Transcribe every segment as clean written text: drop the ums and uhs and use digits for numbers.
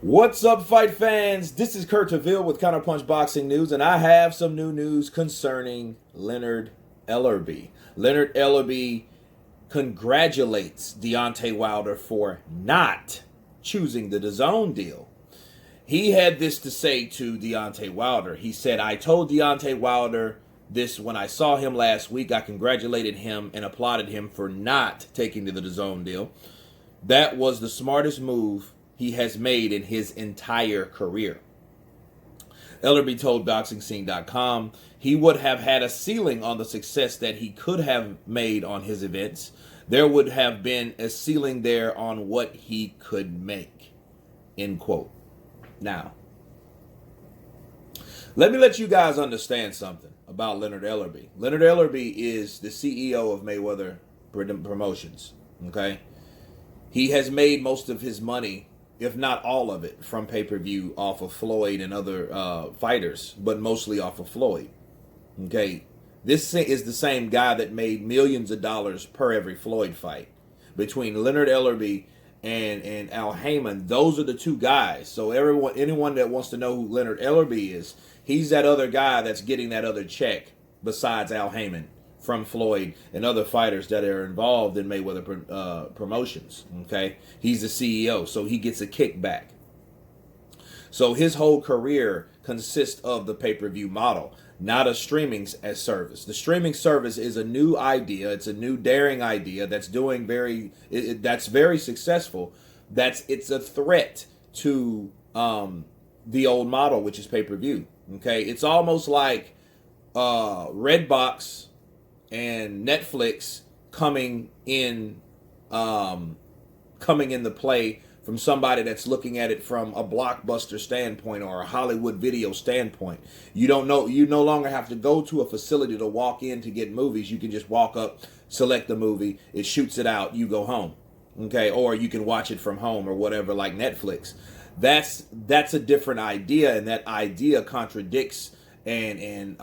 What's up, fight fans? This is Kurt Taville with Counterpunch Boxing News, and I have some new news concerning Leonard Ellerbe. Leonard Ellerbe congratulates Deontay Wilder for not choosing the Dazn deal. He had this to say to Deontay Wilder. He said, I told Deontay Wilder this when I saw him last week. I congratulated him and applauded him for not taking the Dazn deal. That was the smartest move he has made in his entire career. Ellerbee told BoxingScene.com he would have had a ceiling on the success that he could have made on his events. There would have been a ceiling there on what he could make. End quote. Now, let me let you guys understand something about Leonard Ellerbe. Leonard Ellerbe is the CEO of Mayweather Promotions. Okay? He has made most of his money, if not all of it, from pay-per-view off of Floyd and other fighters, but mostly off of Floyd. Okay, this is the same guy that made millions of dollars per every Floyd fight. Between Leonard Ellerbe and Al Haymon, those are the two guys. So anyone that wants to know who Leonard Ellerbe is, he's that other guy that's getting that other check besides Al Haymon from Floyd and other fighters that are involved in Mayweather promotions. Okay, he's the CEO, so he gets a kickback. So his whole career consists of the pay-per-view model, not a streaming as service. The streaming service is a new idea. It's a new daring idea that's doing that's very successful. It's a threat to the old model, which is pay-per-view. Okay, it's almost like Redbox and Netflix coming in the play from somebody that's looking at it from a Blockbuster standpoint or a Hollywood video standpoint. You no longer have to go to a facility to walk in to get movies. You can just walk up, select the movie, it shoots it out, you go home. Okay, or you can watch it from home or whatever, like Netflix. That's a different idea, and that idea contradicts and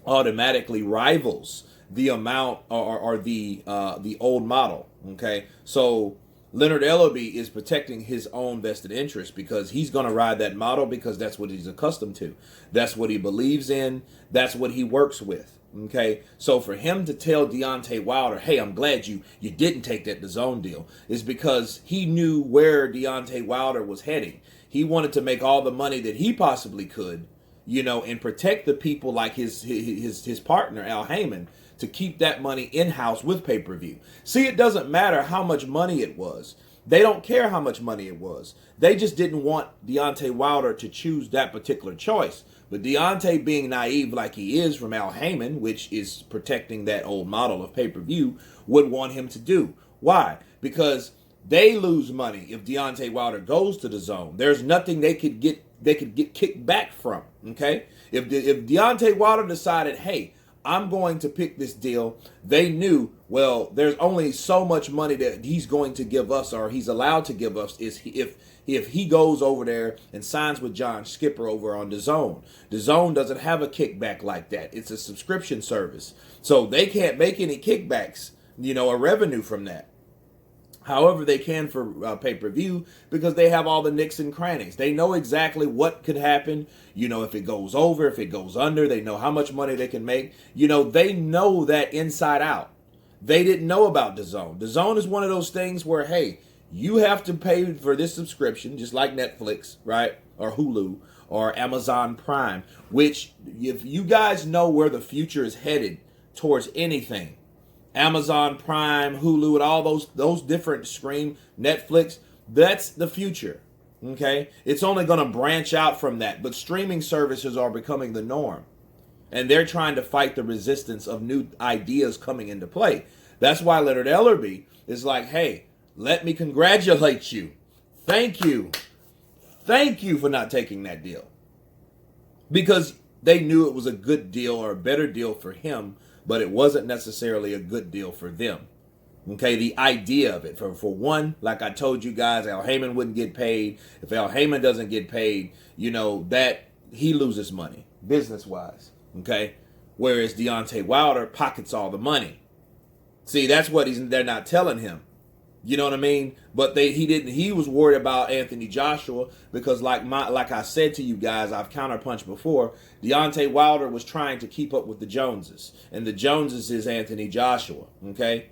automatically rivals the amount or the old model. Okay, so Leonard Ellerbe is protecting his own vested interest because he's going to ride that model because that's what he's accustomed to. That's what he believes in. That's what he works with. Okay, so for him to tell Deontay Wilder, hey, I'm glad you didn't take that Dazn deal, is because he knew where Deontay Wilder was heading. He wanted to make all the money that he possibly could, and protect the people like his partner, Al Haymon, to keep that money in-house with pay-per-view. See, it doesn't matter how much money it was. They don't care how much money it was. They just didn't want Deontay Wilder to choose that particular choice. But Deontay, being naive like he is from Al Haymon, which is protecting that old model of pay-per-view, would want him to do. Why? Because they lose money if Deontay Wilder goes to the zone. There's nothing they could get kicked back from. Okay? If Deontay Wilder decided, hey, I'm going to pick this deal, they knew, well, there's only so much money that he's going to give us, or he's allowed to give us, is if he goes over there and signs with John Skipper over on DAZN. DAZN doesn't have a kickback like that. It's a subscription service. So they can't make any kickbacks, a revenue from that. However, they can for pay-per-view because they have all the nicks and crannies. They know exactly what could happen. If it goes over, if it goes under, they know how much money they can make. They know that inside out. They didn't know about DAZN. DAZN is one of those things where, hey, you have to pay for this subscription, just like Netflix, right? Or Hulu or Amazon Prime, which if you guys know where the future is headed towards anything, Amazon Prime, Hulu, and all those different stream, Netflix, that's the future, okay? It's only going to branch out from that, but streaming services are becoming the norm, and they're trying to fight the resistance of new ideas coming into play. That's why Leonard Ellerbe is like, hey, let me congratulate you. Thank you. Thank you for not taking that deal. Because they knew it was a good deal or a better deal for him, but it wasn't necessarily a good deal for them. Okay, the idea of it. For one, like I told you guys, Al Heyman wouldn't get paid. If Al Heyman doesn't get paid, that he loses money, business-wise. Okay? Whereas Deontay Wilder pockets all the money. See, that's what they're not telling him. You know what I mean? But he was worried about Anthony Joshua because like I said to you guys, I've counterpunched before, Deontay Wilder was trying to keep up with the Joneses. And the Joneses is Anthony Joshua, okay?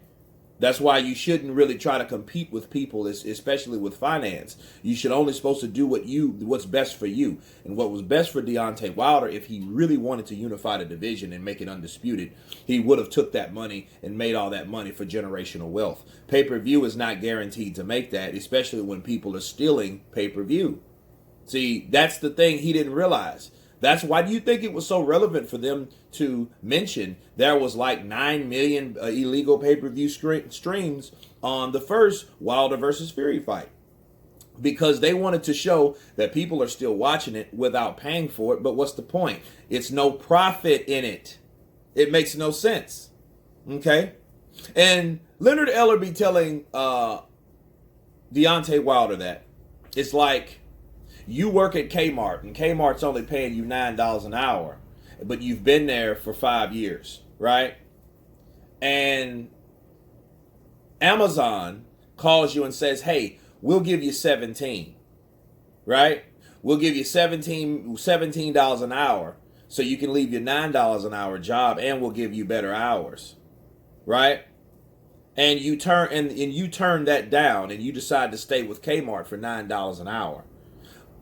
That's why you shouldn't really try to compete with people, especially with finance. You should only supposed to do what's best for you. And what was best for Deontay Wilder, if he really wanted to unify the division and make it undisputed, he would have took that money and made all that money for generational wealth. Pay-per-view is not guaranteed to make that, especially when people are stealing pay-per-view. See, that's the thing he didn't realize. That's why do you think it was so relevant for them to mention there was like 9 million illegal pay-per-view streams on the first Wilder versus Fury fight? Because they wanted to show that people are still watching it without paying for it. But what's the point? It's no profit in it. It makes no sense. Okay? And Leonard Ellerbe telling Deontay Wilder that it's like, you work at Kmart, and Kmart's only paying you $9 an hour, but you've been there for 5 years, right? And Amazon calls you and says, hey, we'll give you 17, right? We'll give you $17 an hour so you can leave your $9 an hour job, and we'll give you better hours, right? And you turn that down, and you decide to stay with Kmart for $9 an hour.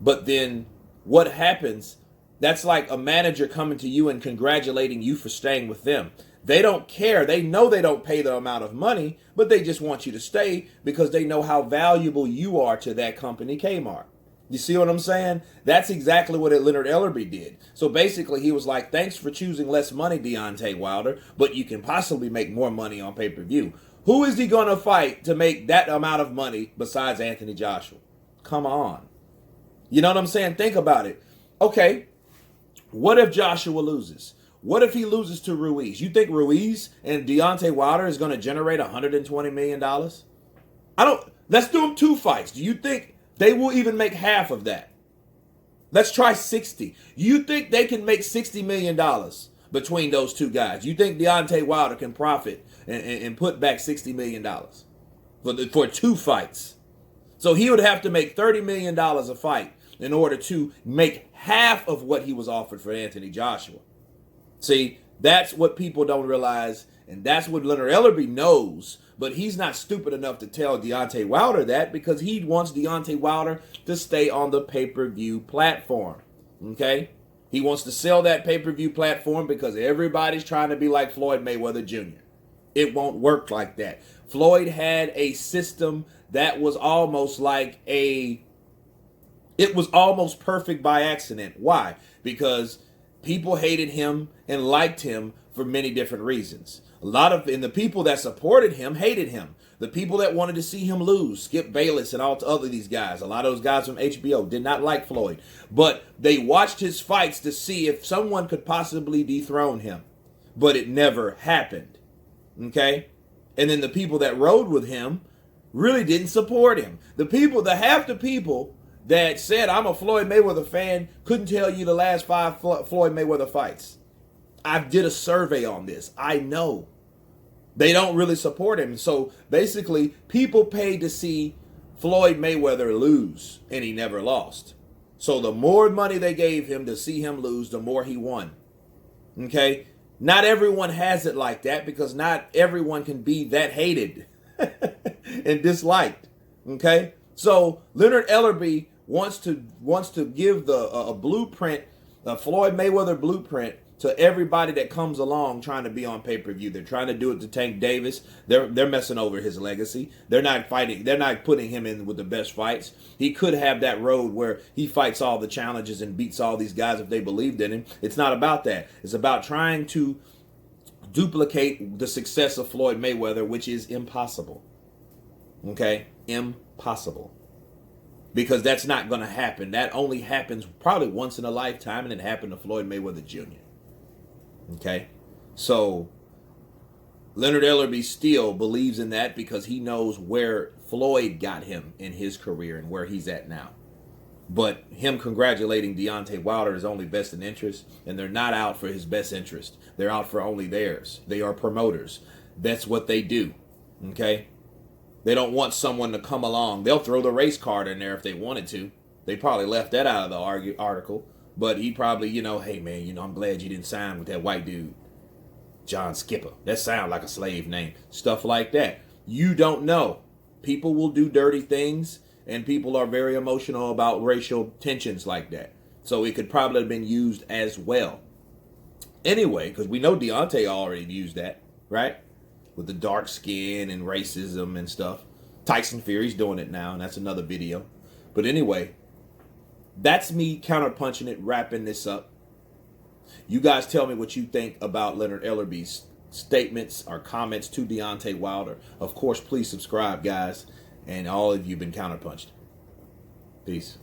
But then what happens, that's like a manager coming to you and congratulating you for staying with them. They don't care. They know they don't pay the amount of money, but they just want you to stay because they know how valuable you are to that company, Kmart. You see what I'm saying? That's exactly what Leonard Ellerbe did. So basically he was like, thanks for choosing less money, Deontay Wilder, but you can possibly make more money on pay-per-view. Who is he going to fight to make that amount of money besides Anthony Joshua? Come on. You know what I'm saying? Think about it. Okay, what if Joshua loses? What if he loses to Ruiz? You think Ruiz and Deontay Wilder is going to generate $120 million? Let's do them 2 fights. Do you think they will even make half of that? Let's try 60. You think they can make $60 million between those 2 guys? You think Deontay Wilder can profit and put back $60 million for 2 fights? So he would have to make $30 million a fight in order to make half of what he was offered for Anthony Joshua. See, that's what people don't realize, and that's what Leonard Ellerbe knows, but he's not stupid enough to tell Deontay Wilder that because he wants Deontay Wilder to stay on the pay-per-view platform, okay? He wants to sell that pay-per-view platform because everybody's trying to be like Floyd Mayweather Jr. It won't work like that. Floyd had a system that was almost like it was almost perfect by accident. Why? Because people hated him and liked him for many different reasons. And the people that supported him hated him. The people that wanted to see him lose, Skip Bayless and all the other these guys, a lot of those guys from HBO did not like Floyd. But they watched his fights to see if someone could possibly dethrone him. But it never happened. Okay? And then the people that rode with him really didn't support him. Half the people that said, I'm a Floyd Mayweather fan, couldn't tell you the last 5 Floyd Mayweather fights. I did a survey on this. I know. They don't really support him. So basically, people paid to see Floyd Mayweather lose, and he never lost. So the more money they gave him to see him lose, the more he won. Okay? Not everyone has it like that because not everyone can be that hated and disliked. Okay? So Leonard Ellerbe wants to give a blueprint, a Floyd Mayweather blueprint to everybody that comes along trying to be on pay-per-view. They're trying to do it to Tank Davis. They're messing over his legacy. They're not fighting. They're not putting him in with the best fights. He could have that road where he fights all the challenges and beats all these guys if they believed in him. It's not about that. It's about trying to duplicate the success of Floyd Mayweather, which is impossible. Okay? Impossible. Because that's not going to happen. That only happens probably once in a lifetime, and it happened to Floyd Mayweather Jr. Okay? So, Leonard Ellerbe still believes in that because he knows where Floyd got him in his career and where he's at now. But him congratulating Deontay Wilder is only best in interest, and they're not out for his best interest. They're out for only theirs. They are promoters. That's what they do. Okay? They don't want someone to come along. They'll throw the race card in there if they wanted to. They probably left that out of the article. But he probably, hey man, I'm glad you didn't sign with that white dude, John Skipper. That sounds like a slave name. Stuff like that. You don't know. People will do dirty things, and people are very emotional about racial tensions like that. So it could probably have been used as well. Anyway, because we know Deontay already used that, right? With the dark skin and racism and stuff. Tyson Fury's doing it now, and that's another video. But anyway, that's me counterpunching it, wrapping this up. You guys tell me what you think about Leonard Ellerbe's statements or comments to Deontay Wilder. Of course, please subscribe, guys. And all of you have been counterpunched. Peace.